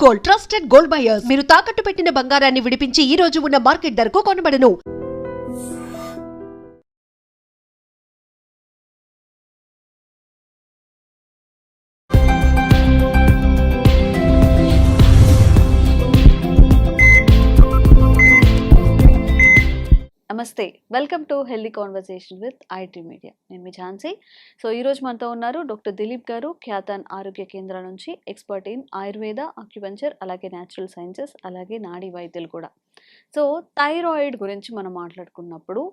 Gold, trusted gold buyers. మీరు తాకట్టు పెట్టిన బంగారాన్ని విడిపించి ఈ రోజు ఉన్న మార్కెట్ ధరకు కొనబడను. నమస్తే, welcome to healthy conversation with IT media. నేను మీ ఝాన్సీ. సో ఈరోజు మనతో ఉన్నారు డాక్టర్ దిలీప్ గారు, ఖ్యాతన్ ఆరోగ్య కేంద్రం నుంచి ఎక్స్పర్ట్ ఇన్ ఆయుర్వేద, అక్యుపంచర్, అలాగే న్యాచురల్ సైన్సెస్, అలాగే నాడీ వైద్యులు కూడా. సో థైరాయిడ్ గురించి మనం మాట్లాడుకున్నప్పుడు,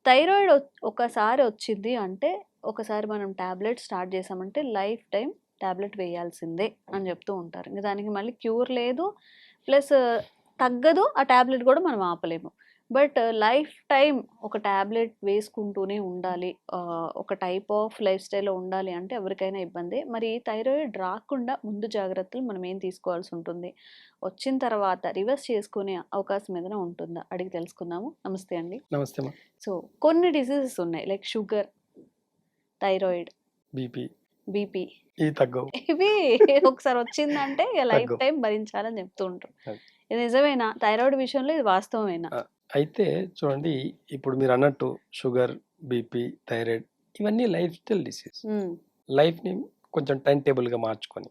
థైరాయిడ్ ఒకసారి వచ్చింది అంటే, ఒకసారి మనం ట్యాబ్లెట్ స్టార్ట్ చేసామంటే లైఫ్ టైం ట్యాబ్లెట్ వేయాల్సిందే అని చెప్తూ ఉంటారు. ఇంకా దానికి మళ్ళీ క్యూర్ లేదు, ప్లస్ తగ్గదు, ఆ ట్యాబ్లెట్ కూడా మనం ఆపలేము. బట్ లైఫ్ టైం ఒక ట్యాబ్లెట్ వేసుకుంటూనే ఉండాలి, ఒక టైప్ ఆఫ్ లైఫ్ స్టైల్లో ఉండాలి అంటే ఎవరికైనా ఇబ్బంది. మరి థైరాయిడ్ రాకుండా ముందు జాగ్రత్తలు మనం ఏం తీసుకోవాల్సి ఉంటుంది, వచ్చిన తర్వాత రివర్స్ చేసుకునే అవకాశం ఏదైనా ఉంటుందా అడిగి తెలుసుకుందాము. నమస్తే అండి. నమస్తే. సో కొన్ని డిసీజెస్ ఉన్నాయి, లైక్ షుగర్, థైరాయిడ్, బీపీ, ఇవి ఒకసారి వచ్చిందంటే లైఫ్ టైం భరించాలని చెప్తూ ఉంటారు. ఇది నిజమేనా? థైరాయిడ్ విషయంలో ఇది వాస్తవమేనా? అయితే చూడండి, ఇప్పుడు మీరు అన్నట్టు షుగర్, బీపీ, థైరాయిడ్ ఇవన్నీ లైఫ్ స్టైల్ డిసీజ్. లైఫ్ ని కొంచెం టైం టేబుల్ గా మార్చుకొని,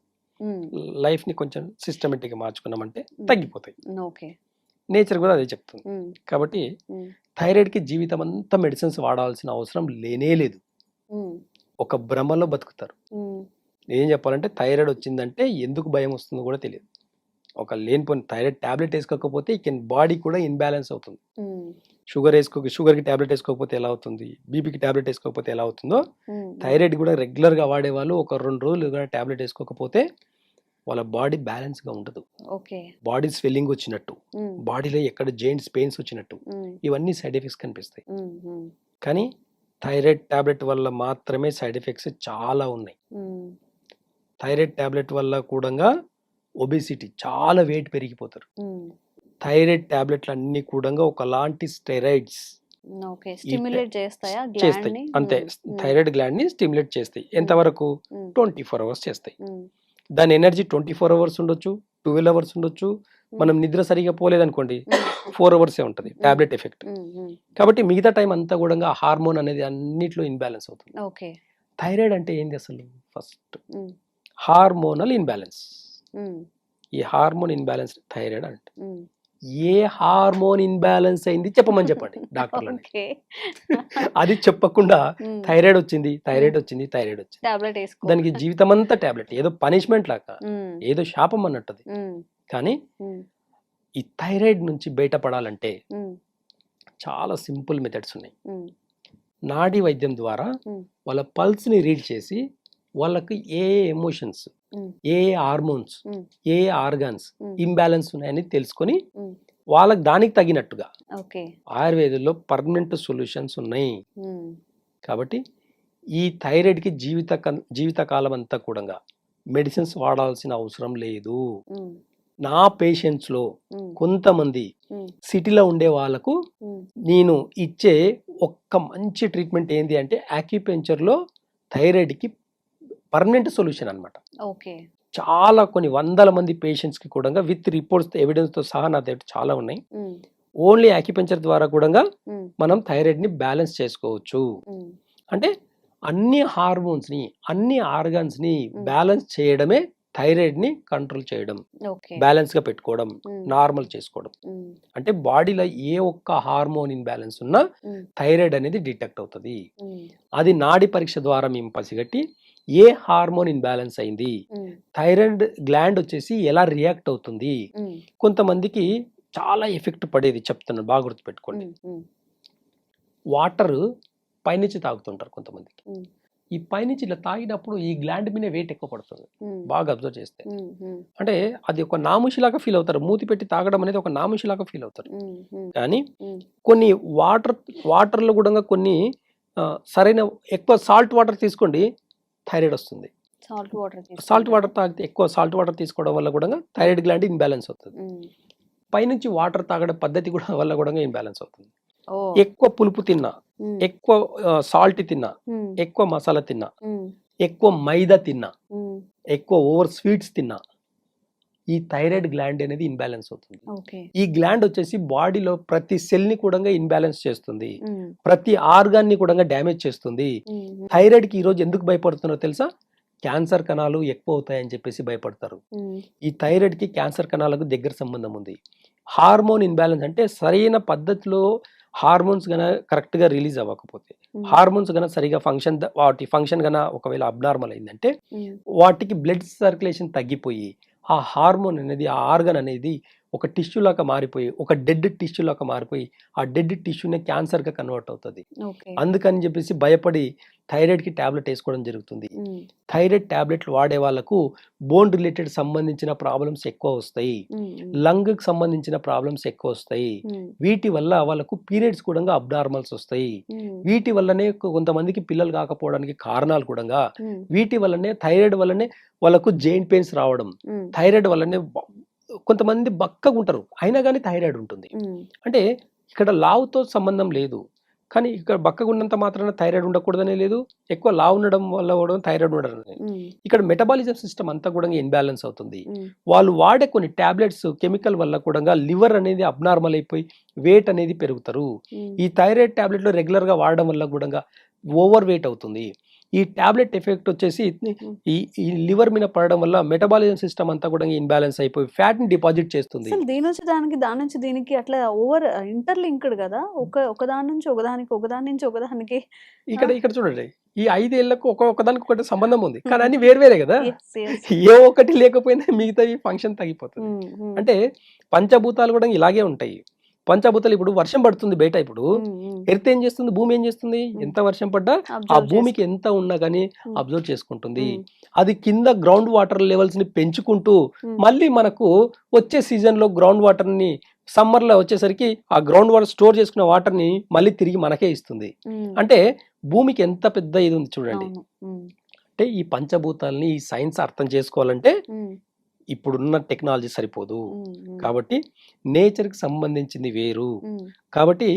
లైఫ్ ని కొంచెం సిస్టమేటిక్ గా మార్చుకున్నామంటే తగ్గిపోతాయి. నేచర్ కూడా అదే చెప్తుంది. కాబట్టి థైరాయిడ్ కి జీవితం అంతా మెడిసిన్స్ వాడాల్సిన అవసరం లేనే లేదు. ఒక భ్రమలో బతుకుతారు. ఏం చెప్పాలంటే థైరాయిడ్ వచ్చిందంటే ఎందుకు భయం వస్తుందో కూడా తెలియదు. ఒక లేనిపోయిన థైరాయిడ్ టాబ్లెట్ వేసుకోకపోతే బాడీ కూడా ఇన్బ్యాలెన్స్ అవుతుంది. షుగర్ కి టాబ్లెట్ వేసుకోకపోతే ఎలా అవుతుంది, బీపీకి టాబ్లెట్ వేసుకోకపోతే ఎలా అవుతుందో, థైరాయిడ్ కూడా రెగ్యులర్ గా వాడే వాళ్ళు ఒక 2 రోజులు టాబ్లెట్ వేసుకోకపోతే వాళ్ళ బాడీ బ్యాలెన్స్ గా ఉండదు. బాడీ స్వెల్లింగ్ వచ్చినట్టు, బాడీలో ఎక్కడ జాయింట్స్ పెయిన్స్ వచ్చినట్టు, ఇవన్నీ సైడ్ ఎఫెక్ట్స్ కనిపిస్తాయి. కానీ థైరాయిడ్ టాబ్లెట్ వల్ల మాత్రమే సైడ్ ఎఫెక్ట్స్ చాలా ఉన్నాయి. థైరాయిడ్ టాబ్లెట్ వల్ల కూడా ఒబేసిటీ, చాలా వెయిట్ పెరిగిపోతారు. థైరాయిడ్ టాబ్లెట్లు అన్ని కూడా ఒకలాంటి స్టెరాయిడ్స్ చేస్తాయి. అంతే, థైరాయిడ్ గ్లాండ్ ని స్టిమ్యులేట్ చేస్తాయి. ఎంతవరకు? 24 hours చేస్తాయి. దాని ఎనర్జీ 24 hours ఉండొచ్చు, 12 hours ఉండొచ్చు. మనం నిద్ర సరిగా పోలేదనుకోండి 4 hours ఉంటుంది టాబ్లెట్ ఎఫెక్ట్. కాబట్టి మిగతా టైం అంతా కూడా హార్మోన్ అనేది అన్నిట్లో ఇన్బ్యాలెన్స్ అవుతుంది. థైరాయిడ్ అంటే ఏంది అసలు? First hormonal imbalance. ఈ హార్మోన్ ఇన్బ్యాలెన్స్ థైరాయిడ్ అంటే. ఏ హార్మోన్ ఇన్బ్యాలెన్స్ అయింది చెప్పమని చెప్పండి డాక్టర్లని. అది చెప్పకుండా థైరాయిడ్ వచ్చింది, దానికి జీవితం అంతా టాబ్లెట్, ఏదో పనిష్మెంట్ లాగా, ఏదో శాపం అన్నట్టు. కానీ ఈ థైరాయిడ్ నుంచి బయటపడాలంటే చాలా సింపుల్ మెథడ్స్ ఉన్నాయి. నాడీ వైద్యం ద్వారా వాళ్ళ పల్స్ ని రీడ్ చేసి వాళ్ళకి ఏ ఎమోషన్స్, ఏ హార్మోన్స్, ఏ ఆర్గాన్స్ ఇంబ్యాలెన్స్ ఉన్నాయని తెలుసుకొని వాళ్ళకి దానికి తగినట్టుగా ఆయుర్వేదంలో పర్మనెంట్ సొల్యూషన్స్ ఉన్నాయి. కాబట్టి ఈ థైరాయిడ్ కి జీవితకాలం అంతా కూడా మెడిసిన్స్ వాడాల్సిన అవసరం లేదు. నా పేషెంట్స్ లో కొంతమంది సిటీలో ఉండే వాళ్ళకు నేను ఇచ్చే ఒక్క మంచి ట్రీట్మెంట్ ఏంటి అంటే ఆక్యుపెంచర్ లో థైరాయిడ్ కి పర్మనెంట్ సొల్యూషన్ అన్నమాట. చాలా కొన్ని వందల మంది పేషెంట్స్ కి కూడా విత్ రిపోర్ట్స్, ఎవిడెన్స్ తో సహా నా దగ్గర చాలా ఉన్నాయి. ఓన్లీ ఆక్యుపెంచర్ ద్వారా కూడా మనం థైరాయిడ్ ని బ్యాలెన్స్ చేసుకోవచ్చు. అంటే అన్ని హార్మోన్స్ ని, అన్ని ఆర్గాన్స్ ని బ్యాలెన్స్ చేయడమే థైరాయిడ్ ని కంట్రోల్ చేయడం, బ్యాలెన్స్ గా పెట్టుకోవడం, నార్మల్ చేసుకోవడం. అంటే బాడీలో ఏ ఒక్క హార్మోన్ ఇన్బ్యాలెన్స్ ఉన్నా థైరాయిడ్ అనేది డిటెక్ట్ అవుతుంది. అది నాడి పరీక్ష ద్వారా మేము పసిగట్టి ఏ హార్మోన్ ఇన్బ్యాలెన్స్ అయింది, థైరాయిడ్ గ్లాండ్ వచ్చేసి ఎలా రియాక్ట్ అవుతుంది. కొంతమందికి చాలా ఎఫెక్ట్ పడేది చెప్తున్నాను, బాగా గుర్తుపెట్టుకోండి. వాటర్ పైనుంచి తాగుతుంటారు కొంతమందికి. ఈ పైనుంచి ఇలా తాగినప్పుడు ఈ గ్లాండ్ మీద వెయిట్ ఎక్కువ పడుతుంది, బాగా అబ్జర్వ్ చేస్తే. అంటే అది ఒక నాముషిలాగా ఫీల్ అవుతారు. మూతి పెట్టి తాగడం అనేది ఒక నాముషిలాగా ఫీల్ అవుతారు. కానీ కొన్ని వాటర్లో కూడా కొన్ని సరైన ఎక్కువ సాల్ట్ వాటర్ తీసుకోండి, థైరాయిడ్ వస్తుంది. సాల్ట్ వాటర్ తాగితే, ఎక్కువ సాల్ట్ వాటర్ తీసుకోవడం వల్ల కూడా థైరాయిడ్ గ్లాండ్ ఇన్బ్యాలెన్స్ అవుతుంది. పైనుంచి వాటర్ తాగడం పద్ధతి కూడా వల్ల కూడా ఇన్బ్యాలెన్స్ అవుతుంది. ఎక్కువ పులుపు తిన్నా, ఎక్కువ సాల్ట్ తిన్నా, ఎక్కువ మసాలా తిన్నా, ఎక్కువ మైదా తిన్నా, ఎక్కువ ఓవర్ స్వీట్స్ తిన్నా ఈ థైరాయిడ్ గ్లాండ్ అనేది ఇన్బ్యాలెన్స్ అవుతుంది. ఓకే. ఈ గ్లాండ్ వచ్చేసి బాడీలో ప్రతి సెల్ ని కూడా ఇన్బ్యాలెన్స్ చేస్తుంది, ప్రతి ఆర్గాన్ ని కూడా డ్యామేజ్ చేస్తుంది. థైరాయిడ్ కి ఈ రోజు ఎందుకు భయపడుతున్నారో తెలుసా? క్యాన్సర్ కణాలు ఎక్కువ అవుతాయని చెప్పేసి భయపడతారు. ఈ థైరాయిడ్ కి క్యాన్సర్ కణాలకు దగ్గర సంబంధం ఉంది. హార్మోన్ ఇన్బ్యాలెన్స్ అంటే సరైన పద్ధతిలో హార్మోన్స్ గన కరెక్ట్ గా రిలీజ్ అవ్వకపోతే, హార్మోన్స్ గన సరిగా వాటి ఫంక్షన్ గన ఒకవేళ అబ్నార్మల్ అయిందంటే వాటికి బ్లడ్ సర్క్యులేషన్ తగ్గిపోయి ఆ హార్మోన్ అనేది, ఆ ఆర్గన్ అనేది ఒక టిష్యూ లాగా మారిపోయి, ఒక డెడ్ టిష్యూ లాగా మారిపోయి ఆ డెడ్ టిష్యూనే క్యాన్సర్ గా కన్వర్ట్ అవుతుంది. అందుకని చెప్పేసి భయపడి థైరాయిడ్ కి టాబ్లెట్ వేసుకోవడం జరుగుతుంది. థైరాయిడ్ టాబ్లెట్లు వాడే వాళ్ళకు బోన్ రిలేటెడ్ సంబంధించిన ప్రాబ్లమ్స్ ఎక్కువ వస్తాయి, లంగ్ కి సంబంధించిన ప్రాబ్లమ్స్ ఎక్కువ వస్తాయి. వీటి వల్ల వాళ్ళకు పీరియడ్స్ కూడా అబ్నార్మల్స్ వస్తాయి. వీటి వల్లనే కొంతమందికి పిల్లలు కాకపోవడానికి కారణాలు కూడా వీటి వల్లనే, థైరాయిడ్ వల్లనే వాళ్ళకు జాయింట్ పెయిన్స్ రావడం, థైరాయిడ్ వల్లనే కొంతమంది బక్కగా ఉంటారు అయినా కానీ థైరాయిడ్ ఉంటుంది. అంటే ఇక్కడ లావుతో సంబంధం లేదు, కానీ ఇక్కడ బక్కగా ఉన్నంత మాత్రాన థైరాయిడ్ ఉండకూడదనే లేదు, ఎక్కువ లావు ఉండడం వల్ల కూడా థైరాయిడ్ ఉండడం. ఇక్కడ మెటబాలిజం సిస్టమ్ అంతా కూడా ఇన్బ్యాలెన్స్ అవుతుంది. వాళ్ళు వాడే కొన్ని టాబ్లెట్స్ కెమికల్ వల్ల కూడా లివర్ అనేది అబ్నార్మల్ అయిపోయి వెయిట్ అనేది పెరుగుతారు. ఈ థైరాయిడ్ టాబ్లెట్లు రెగ్యులర్ గా వాడడం వల్ల కూడా ఓవర్ వెయిట్ అవుతుంది. ఈ టాబ్లెట్ ఎఫెక్ట్ వచ్చేసి ఈ లివర్ మీద పడడం వల్ల మెటబాలిజం సిస్టమ్ అంతా కూడా ఇన్బ్యాలెన్స్ అయిపోయి ఫ్యాట్ ని డిపాజిట్ చేస్తుంది. దీని నుంచి దానికి, దాని నుంచి దీనికి అట్లా ఓవర్ ఇంటర్లింక్డ్ కదా, ఒక దాని నుంచి ఒకదానికి, ఒకదాని నుంచి ఒకదానికి. ఇక్కడ చూడండి, ఈ 5 ఏళ్లకు ఒకదానికి ఒకటి సంబంధం ఉంది, కానీ అన్ని వేరువేరే కదా. ఏ ఒక్కటి లేకపోయినా మిగతా ఫంక్షన్ తగ్గిపోతుంది. అంటే పంచభూతాలు కూడా ఇలాగే ఉంటాయి. పంచభూతాలు ఇప్పుడు వర్షం పడుతుంది బయట, ఇప్పుడు ఎర్త్ ఏం చేస్తుంది, భూమి ఏం చేస్తుంది, ఎంత వర్షం పడ్డా ఆ భూమికి ఎంత ఉన్నా కానీ అబ్జర్వ్ చేసుకుంటుంది. అది కింద గ్రౌండ్ వాటర్ లెవెల్స్ ని పెంచుకుంటూ మళ్ళీ మనకు వచ్చే సీజన్ లో గ్రౌండ్ వాటర్ ని సమ్మర్ లో వచ్చేసరికి ఆ గ్రౌండ్ వాటర్ స్టోర్ చేసుకున్న వాటర్ ని మళ్ళీ తిరిగి మనకే ఇస్తుంది. అంటే భూమికి ఎంత పెద్ద ఇది ఉంది చూడండి. అంటే ఈ పంచభూతాలని, ఈ సైన్స్ అర్థం చేసుకోవాలంటే ఇప్పుడున్న టెక్నాలజీ సరిపోదు. కాబట్టి నేచర్కి సంబంధించింది వేరు. కాబట్టి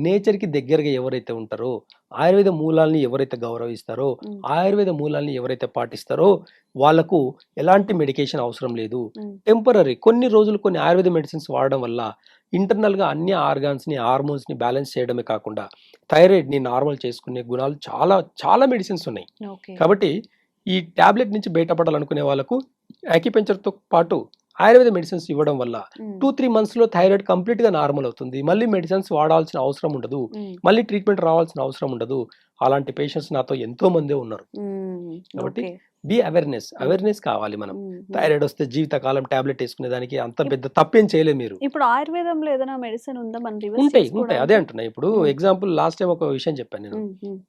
నేచర్కి దగ్గరగా ఎవరైతే ఉంటారో, ఆయుర్వేద మూలాల్ని ఎవరైతే గౌరవిస్తారో, ఆయుర్వేద మూలాల్ని ఎవరైతే పాటిస్తారో వాళ్ళకు ఎలాంటి మెడికేషన్ అవసరం లేదు. టెంపరీ కొన్ని రోజులు కొన్ని ఆయుర్వేద మెడిసిన్స్ వాడడం వల్ల ఇంటర్నల్ గా అన్ని ఆర్గాన్స్ ని, హార్మోన్స్ ని బ్యాలెన్స్ చేయడమే కాకుండా థైరాయిడ్ ని నార్మల్ చేసుకునే గుణాలు చాలా చాలా మెడిసిన్స్ ఉన్నాయి. కాబట్టి ఈ టాబ్లెట్ నుంచి బయటపడాలనుకునే వాళ్ళకు యాక్యుపెంచర్తో పాటు ఆయుర్వేద మెడిసిన్స్ ఇవ్వడం వల్ల 2-3 months లో థైరాయిడ్ కంప్లీట్ గా నార్మల్ అవుతుంది. మళ్ళీ మెడిసిన్స్ వాడాల్సిన అవసరం ఉండదు, మళ్ళీ ట్రీట్మెంట్ రావాల్సిన అవసరం ఉండదు. అలాంటి పేషెంట్స్ నాతో ఎంతో మంది ఉన్నారు. కాబట్టి బి అవేర్నెస్ కావాలి. మనం థైరాయిడ్ వస్తే జీవితకాలం టాబ్లెట్ వేసుకునే దానికి అంత పెద్ద తప్పేం చేయలేదు. మీరు ఇప్పుడు ఆయుర్వేదంలో ఏదైనా మెడిసిన్ ఉందా? ఉంటాయి, అదే అంటున్నా. ఇప్పుడు ఎగ్జాంపుల్ లాస్ట్ టైం ఒక విషయం చెప్పాను నేను.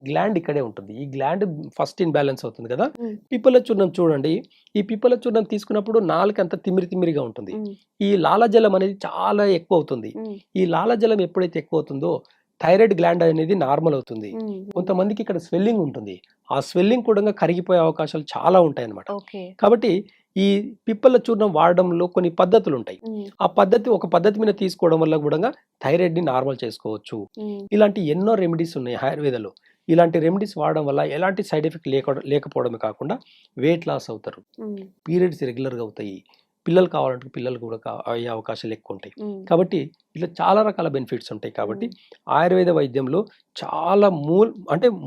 గ్లాండ్ ఇక్కడే ఉంటుంది. ఈ గ్లాండ్ ఫస్ట్ ఇన్బ్యాలెన్స్ అవుతుంది కదా. పిప్పల చూర్ణం చూడండి, ఈ పిప్పల చూర్ణం తీసుకున్నప్పుడు నాలుక అంతా తిమ్మిరిగా ఉంటుంది. ఈ లాలజలం అనేది చాలా ఎక్కువ అవుతుంది. ఈ లాలజలం ఎప్పుడైతే ఎక్కువ అవుతుందో థైరాయిడ్ గ్లాండ్ అనేది నార్మల్ అవుతుంది. కొంతమందికి ఇక్కడ స్వెల్లింగ్ ఉంటుంది, ఆ స్వెల్లింగ్ కూడా కరిగిపోయే అవకాశాలు చాలా ఉంటాయి అన్నమాట. కాబట్టి ఈ పిప్పల చూర్ణం వాడడంలో కొన్ని పద్ధతులు ఉంటాయి. ఆ ఒక పద్ధతి మీద తీసుకోవడం వల్ల కూడా థైరాయిడ్ ని నార్మల్ చేసుకోవచ్చు. ఇలాంటి ఎన్నో రెమెడీస్ ఉన్నాయి ఆయుర్వేదంలో. ఇలాంటి రెమెడీస్ వాడడం వల్ల ఎలాంటి సైడ్ ఎఫెక్ట్ లేకపోవడమే కాకుండా వెయిట్ లాస్ అవుతారు, పీరియడ్స్ రెగ్యులర్గా అవుతాయి, పిల్లలు కావాలంటే పిల్లలు కూడా అయ్యే అవకాశాలు ఎక్కువ ఉంటాయి. కాబట్టి ఇట్లా చాలా రకాల బెనిఫిట్స్ ఉంటాయి. కాబట్టి ఆయుర్వేద వైద్యంలో చాలా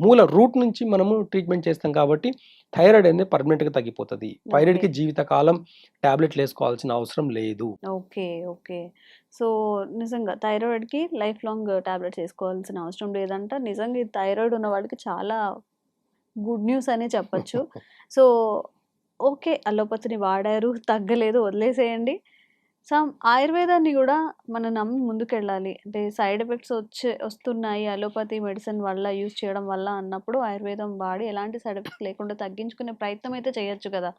మూల రూట్ నుంచి మనము ట్రీట్మెంట్ చేస్తాం. కాబట్టి థైరాయిడ్ అనేది పర్మనెంట్ గా తగ్గిపోతుంది. థైరాయిడ్ కి జీవితకాలం టాబ్లెట్లు వేసుకోవాల్సిన అవసరం లేదు. ఓకే. సో నిజంగా థైరాయిడ్ కి లైఫ్ లాంగ్ టాబ్లెట్స్ వేసుకోవాల్సిన అవసరం లేదంట. నిజంగా ఈ థైరాయిడ్ ఉన్న వాళ్ళకి చాలా గుడ్ న్యూస్ అనే చెప్పొచ్చు. సో ఓకే, అలోపతిని వాడారు, తగ్గలేదు, వదిలేసేయండి. ఆయుర్వేదాన్ని కూడా మనం నమ్మి ముందుకెళ్ళాలి. అంటే సైడ్ ఎఫెక్ట్స్ వస్తున్నాయి అలోపతి మెడిసిన్ వల్ల, యూజ్ చేయడం వల్ల అన్నప్పుడు ఆయుర్వేదం వాడి ఎలాంటి సైడ్ ఎఫెక్ట్స్ లేకుండా తగ్గించుకునే ప్రయత్నం అయితే చేయొచ్చు కదా.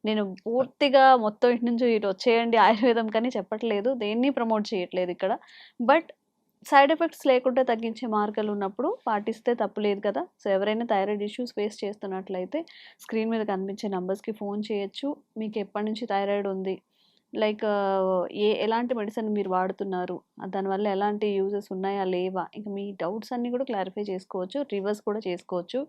నేను పూర్తిగా మొత్తం ఇటు నుంచి ఇటు వచ్చేయండి ఆయుర్వేదం కానీ చెప్పట్లేదు, దేన్ని ప్రమోట్ చేయట్లేదు ఇక్కడ. బట్ సైడ్ ఎఫెక్ట్స్ లేకుండా తగ్గించే మార్గాలు ఉన్నప్పుడు పాటిస్తే తప్పులేదు కదా. సో ఎవరైనా థైరాయిడ్ ఇష్యూస్ ఫేస్ చేస్తున్నట్లయితే స్క్రీన్ మీద కనిపించే నంబర్స్కి ఫోన్ చేయొచ్చు. మీకు ఎప్పటి నుంచి థైరాయిడ్ ఉంది, లైక్ ఎలాంటి మెడిసిన్ మీరు వాడుతున్నారు, దానివల్ల ఎలాంటి యూజెస్ ఉన్నాయా లేవా, ఇంకా మీ డౌట్స్ అన్నీ కూడా క్లారిఫై చేసుకోవచ్చు, రివర్స్ కూడా చేసుకోవచ్చు.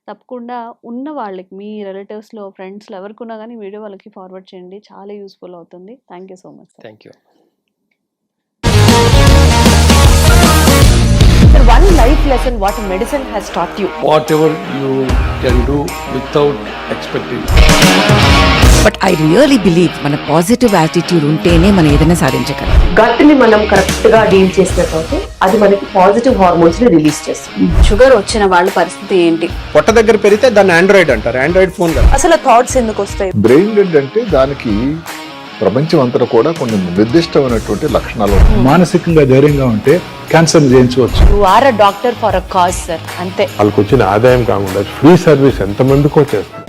తప్పకుండా ఉన్న వాళ్ళకి, మీ రిలేటివ్స్లో, ఫ్రెండ్స్లో ఎవరికున్నా కానీ వీడియో వాళ్ళకి ఫార్వర్డ్ చేయండి, చాలా యూస్ఫుల్ అవుతుంది. Thank you so much sir. Thank you. One life lesson what medicine has taught you. Whatever you can do without expecting. But I really believe మన పాజిటివ్ యాటిట్యూడ్ ఉంటేనే మనం ఏదైనా సాధించగలం. గట్ ని మనం కరెక్ట్ గా డీల్ చేసినట్లయితే అది మనకి పాజిటివ్ హార్మోన్స్ ని రిలీజ్ చేస్తుంది. షుగర్ వచ్చిన వాళ్ళ పరిస్థితి ఏంటి? పొట్ట దగ్గర పెరిగితే దాన్ని ఆండ్రాయిడ్ అంటారు, ఆండ్రాయిడ్ ఫోన్ కదా. అసలు థాట్స్ ఎందుకు వస్తాయి? బ్రెయిన్ డెడ్ అంటే దానికి ప్రపంచం అంతా కూడా కొన్ని నిర్దిష్టమైనటువంటి లక్షణాలు ఉన్నాయి. మానసికంగా ధైర్యంగా ఉంటే క్యాన్సర్ జయించవచ్చు. You are a doctor for a cause sir, అంతే. వాళ్ళకి వచ్చిన ఆదాయం కాకుండా ఫ్రీ సర్వీస్ ఎంతమందికో చేస్తారు.